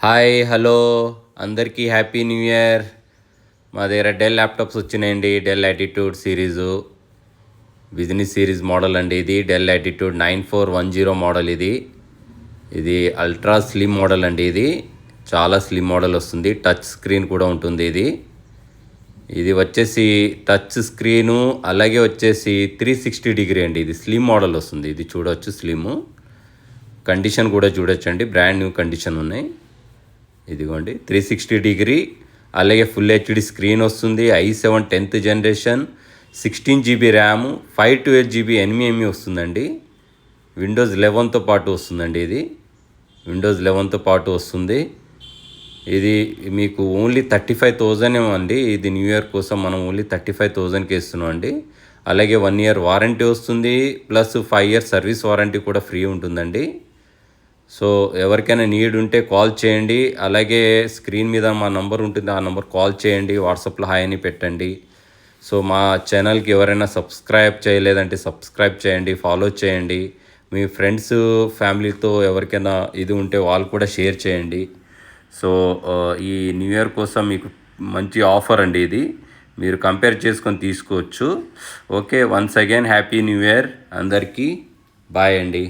Hi hello అందరికీ happy new year. మా దగ్గర డెల్ ల్యాప్టాప్స్ వచ్చినాయండి. Dell Latitude series business series model అండి. ఇది డెల్ యాటిట్యూడ్ 9410 మోడల్. ఇది అల్ట్రా స్లిమ్ మోడల్ అండి. ఇది చాలా స్లిమ్ మోడల్ వస్తుంది. టచ్ స్క్రీన్ కూడా ఉంటుంది. ఇది వచ్చేసి టచ్ స్క్రీను, అలాగే వచ్చేసి 360 డిగ్రీ అండి. ఇది స్లిమ్ మోడల్ వస్తుంది. ఇది చూడవచ్చు స్లిమ్ కండిషన్ కూడా చూడొచ్చండి. బ్రాండ్ న్యూ కండిషన్ ఉన్నాయి. ఇదిగోండి 360 డిగ్రీ, అలాగే ఫుల్ హెచ్డి స్క్రీన్ వస్తుంది. i7 10th generation, 16 GB RAM, 512 GB NVMe వస్తుందండి. విండోస్ 11తో పాటు వస్తుందండి. ఇది విండోస్ 11తో పాటు వస్తుంది. ఇది మీకు ఓన్లీ 35,000 అండి. ఇది న్యూ ఇయర్ కోసం మనం ఓన్లీ 35,000కి ఇస్తున్నాం అండి. అలాగే 1 year వారంటీ వస్తుంది, ప్లస్ 5 years సర్వీస్ వారంటీ కూడా ఫ్రీ ఉంటుందండి. సో ఎవరికైనా నీడ్ ఉంటే కాల్ చేయండి. అలాగే స్క్రీన్ మీద మా నంబర్ ఉంటుంది, ఆ నంబర్ కాల్ చేయండి. వాట్సాప్లో హాయ్ అని పెట్టండి. సో మా ఛానల్కి ఎవరైనా సబ్స్క్రైబ్ చేయలేదంటే సబ్స్క్రైబ్ చేయండి, ఫాలో చేయండి. మీ ఫ్రెండ్స్ ఫ్యామిలీతో ఎవరికైనా ఇది ఉంటే వాళ్ళు కూడా షేర్ చేయండి. సో ఈ న్యూ ఇయర్ కోసం మీకు మంచి ఆఫర్ అండి. ఇది మీరు కంపేర్ చేసుకొని తీసుకోవచ్చు. Okay, once again happy new year అందరికీ. బాయ్ అండి.